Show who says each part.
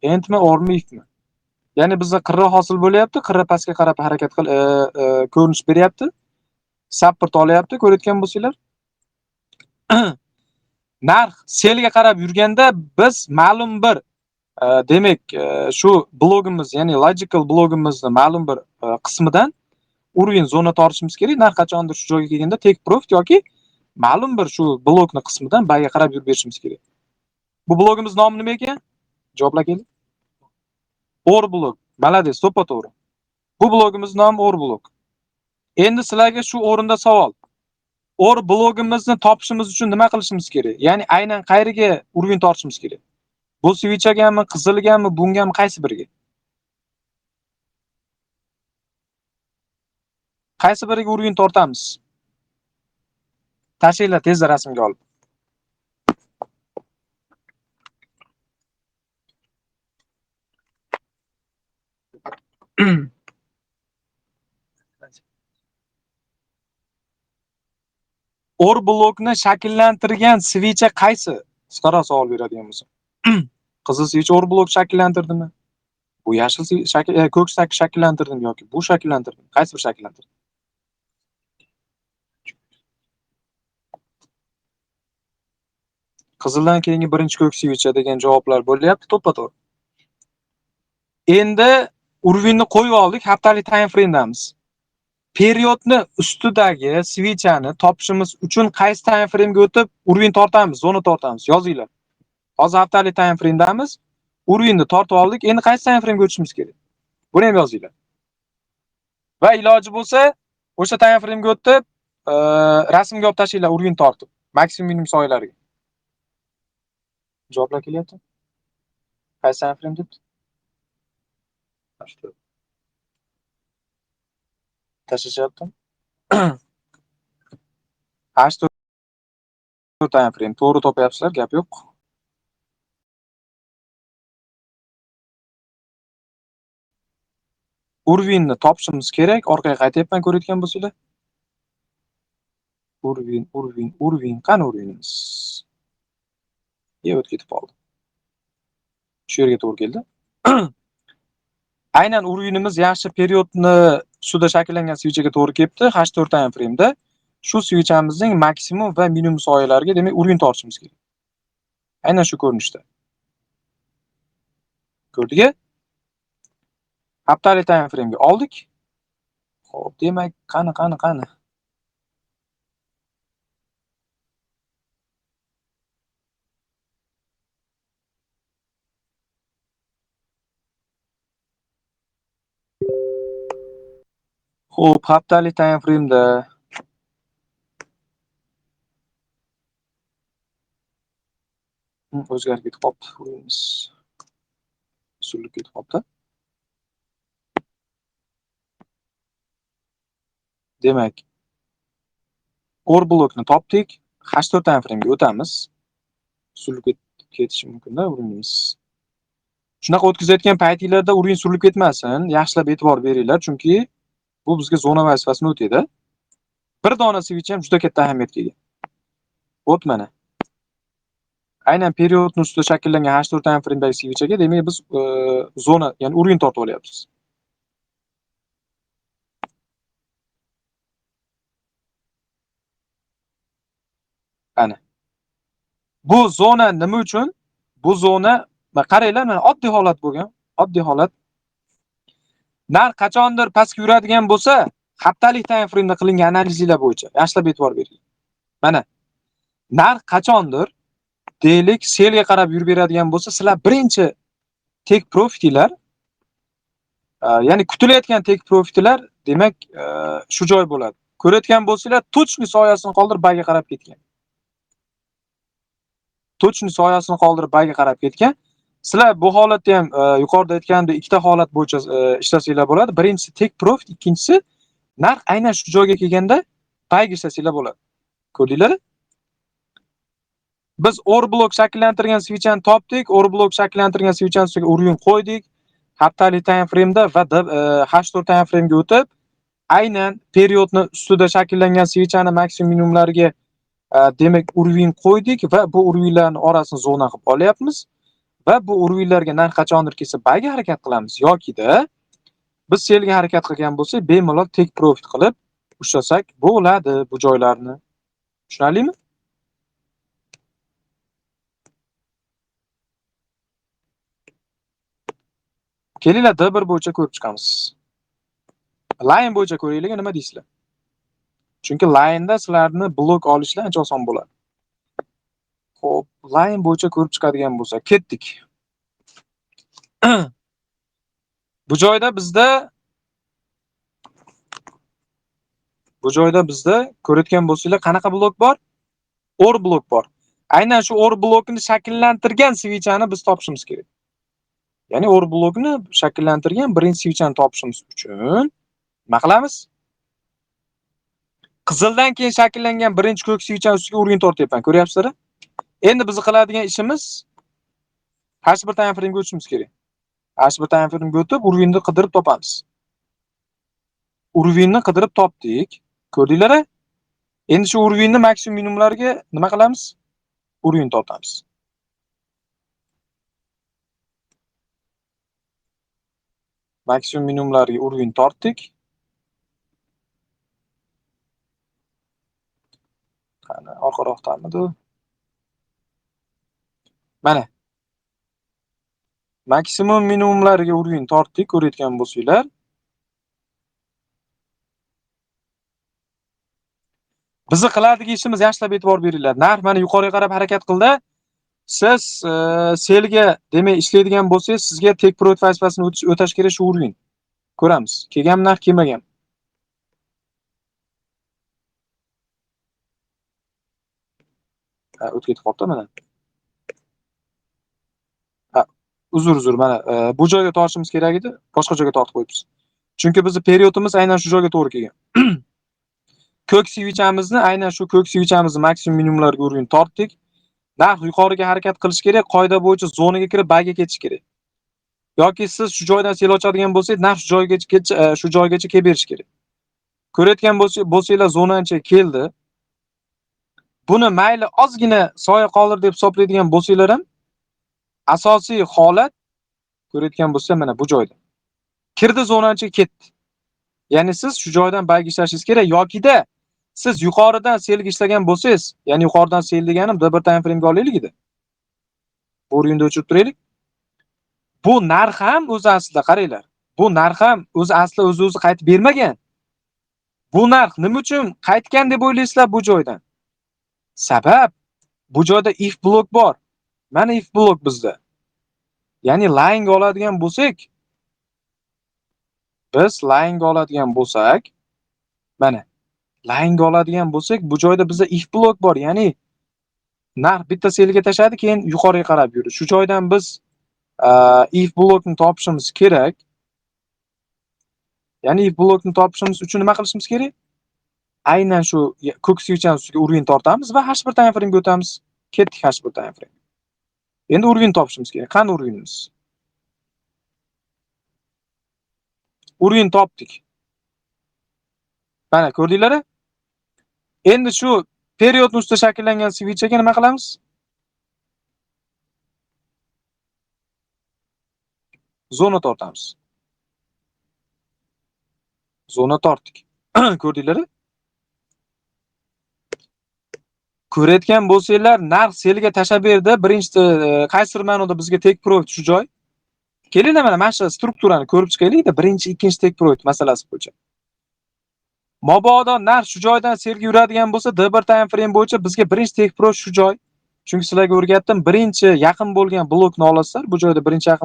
Speaker 1: Endmi, ormi, iftmi? Ya'ni bizda qirra hosil bo'lyapti, qirra pastga qarab harakat qil ko'rinish beryapti. Support olyapti, ko'rayotgan bo'lsanglar. Narx selga qarab yurganda biz ma'lum bir demak, shu blogimiz, ya'ni Logical blogimizni ma'lum bir qismidan uровень zona tortishimiz kerak. Narx qachondir shu joyga kelganda take profit yoki ma'lum bir shu blokni qismidan bayga qarab yurib berishimiz kerak. Bu blogimiz nomi nima ekan? Javoblar keldi. Or blog. Malades, to'ppa-to'g'ri. Bu blogimiz nomi Or blog. Endi sizlarga shu o'rinda savol. Or blogimizni topishimiz uchun nima qilishimiz kerak? Ya'ni aynan qayeriga uровень tortishimiz kerak? Bu switchagami, qizilgami, bungami, qaysi biriga? Qaysi biriga uровень tortamiz? Tashinglar tezda rasmga olib. Or blokni shakllantirgan switcha qaysi? Qisqaroq savol beradigan bo'lsam. Qizil switch or blok shakllantirdimi? Bu yashil ko'k shakllantirdimi yoki bu shakllantirdimi? Qaysi bir shakllantirdi? Qizildan keyingi birinchi ko'k switcha degan javoblar bo'lyapti, to'ppa-to'g'ri. Endi uровеньni qo'yib oldik, haftalik time frame'damiz. Periodni ustidagi switchani topishimiz uchun qaysi time frame'ga o'tib uровень tortamiz, zona tortamiz? Yozinglar. Hozir haftalik time frame'damiz. Uровеньni tortib oldik. Endi qaysi time frame'ga o'tishimiz kerak? Buni ham yozinglar. Va iloji bo'lsa, o'sha time frame'ga o'tib, rasmga olib tashinglar uровень tortib, maksimum minimum soyalarga. Javoblar kelyapti? Qaysi time frame debdi? Tashlashyapti. 8 time frame to'g'ri topyapsizlar, gap yo'q. Uровеньni topishimiz kerak. Orqaga qaytyapman, ko'rayotgan bo'lsanglar. Uровень. Qani uровеньimiz? O'tib ketib qoldi. Shu yerga to'g'ri keldi. Aynan uровеньimiz yaxshi periodni ustida shakllangan switchaga to'g'ri kelibdi. H4 time frame'da shu switchamizning maksimum va minimum soyalariga, demak, uровень tortishimiz kerak. Aynan shu ko'rinishda. Ko'rdingmi? Haftalik time frame'ga oldik. Xo'p, demak, qani. Xo'p, haftalik time frame'da o'zgarib ketib qoldi. Usulib ketib qoldi. Demak, or blokni topdik. H4 time frame'ga o'tamiz. Usulib ketishi mumkin-da urinimiz. Shunaqa o'tkazayotgan paytinglarda urin surilib ketmasin, yaxshilab e'tibor beringlar, chunki bu bizga zona vazifasini o'taydi. Bir dona switch ham juda katta ahamiyatga ega. Bo'p mana. Aynan periodni ustida shakllangan H4 time frame'dagi switchga demak biz zona, ya'ni urin tortib olyapmiz. Ana. Bu zona nima uchun? Bu zona, qaranglar, mana oddiy holat bo'lgan. Oddiy holat. Narx qachondir pastga yuradigan bo'lsa, haftalik time frame'da qilingan analizlar bo'yicha yaxshilab e'tibor bering. Mana narx qachondir deylik selga qarab yurib beradigan bo'lsa, sizlar birinchi take profitlar, ya'ni kutilayotgan take profitlar, demak, shu joy bo'ladi. Ko'rayotgan bo'lsanglar, точный soyasini qoldirib bayga qarab ketgan. Точный soyasini qoldirib bayga qarab ketgan. Sizlar bu holatda ham yuqorida aytganimdek ikkita holat bo'yicha ishlasanglar bo'ladi. Birinchisi take profit, ikkinchisi narx aynan shu joyga kelganda bayga ishlasanglar bo'ladi. Ko'rdinglar? Biz or blok shakllantirgan switchani topdik, or blok shakllantirgan switchani ustiga urin qo'ydik. Haftalik time frame'da va H4 time frame'ga o'tib, aynan periodni ustida shakllangan switchani maksimum minimumlariga demak urin qo'ydik va bu urinlarning orasini zona qilib olyapmiz. va bu urg'iylarga narx qachondir kelsa bayga harakat qilamiz yokida biz selga harakat qilgan bo'lsak, bemalol take profit qilib ushlasak bo'ladi bu joylarni. Tushunarlimi? Kelinglar D1 bo'yicha ko'rib chiqamiz. Line bo'yicha ko'raylik, nima deysizlar? Chunki line'da sizlarni blok olishlar ancha oson bo'ladi. Xo'p, line bo'yicha ko'rib chiqadigan bo'lsak, ketdik. Bu joyda ko'rayotgan bo'lsanglar qanaqa blok bor? OR blok bor. Aynan shu OR blokini shakllantirgan svichani biz topishimiz kerak. Ya'ni OR blokini shakllantirgan birinchi svichani topishimiz uchun nima qilamiz? Qizildan keyin shakllangan birinchi ko'k svichani ustiga urg'in tortyapman. Ko'ryapsizlar? Endi biz qiladigan ishimiz H1 time frame ga o'tishimiz kerak. H1 time frame ga o'tib urg'inni qidirib topamiz. Urg'inni qidirib topdik. Ko'rdinglar-a? Endi shu urg'inni maksimum minimumlarga nima qilamiz? Urg'in tortamiz. Maksimum minimumlarga urg'in tortdik. Qani orqaroqdamidi? Mana. Maksimum minimumlarga urg'in tortdik, ko'rayotgan bo'lsanglar. Bizni qiladigan ishimiz yaxshilab e'tibor beringlar. Narx mana yuqoriga qarab harakat qildi. Siz selga demak ishlaydigan bo'lsangiz, sizga take profit vazifasini o'tash kerak shu urg'in. Ko'ramiz. Kelgan narx kelmagan. O'tib ketib qoldi mana. Uzr, mana bu joyga tortishimiz kerak edi, boshqa joyga tortib qo'yibmiz. Chunki bizning periodimiz aynan shu joyga to'g'ri kelgan. Ko'k svichamizni aynan shu ko'k svichamizni maksimum minimumlarga urg'in tortdik. Narx yuqoriga harakat qilish kerak, qoida bo'yicha zonaga kirib bayga ketish kerak. Yoki siz shu joydan sel ochadigan bo'lsangiz, narx shu joygacha kelib berish kerak. Ko'rayotgan bo'lsanglar zonancha keldi. Buni mayli ozgina soya qoldir deb hisoblaydigan bo'lsanglar ham asosiy holat ko'rayotgan bo'lsa mana bu joyda. Kirdi zonancha ketdi. Ya'ni siz shu joydan bayga ishlashingiz kerak yokida siz yuqoridan selga ishlagan bo'lsangiz, ya'ni yuqoridan sel deganim D1 time frame ga olaylik edi. Bu o'rinda o'chirib turaylik. Bu narx ham o'zi aslida qaranglar. Bu narx ham o'zi qaytib bermagan. Bu narx nima uchun qaytgan deb o'ylaysizlar bu joydan? Sabab bu joyda if blok bor. Mana if blok bizda. Ya'ni line ga oladigan bo'lsak, mana line ga oladigan bo'lsak, bu joyda bizda if blok bor. Ya'ni narx bitta selga tashadi, keyin yuqoriga qarab yuradi. Shu joydan biz if blokni topishimiz kerak. Ya'ni if blokni topishimiz uchun nima qilishimiz kerak? Aynan shu ko'k svichani ustiga urg'in tortamiz va H1 time frame ga o'tamiz. Ketdik H1 time frame. Endi urg'in topishimiz kerak. Qani urg'inimiz? Urg'in topdik. Mana ko'rdinglar-a? Endi shu periodni ustida shakllangan svichaga nima qilamiz? Zona tortamiz. Zona tortdik. Ko'rdinglar-a? Ko'rayotgan bo'lsanglar, narx selga tashab berdi. Birinchi qaysidir ma'noda bizga take profit shu joy. Kelinglar mana shu strukturani ko'rib chiqaylik-da, birinchi, ikkinchi take profit masalasi bo'yicha. Mabodo narx shu joydan selga yuradigan bo'lsa, D1 time frame bo'yicha bizga birinchi take profit shu joy. Chunki sizlarga o'rgatdim, birinchi yaqin bo'lgan blokni olasizlar. Bu joyda birinchi yaqin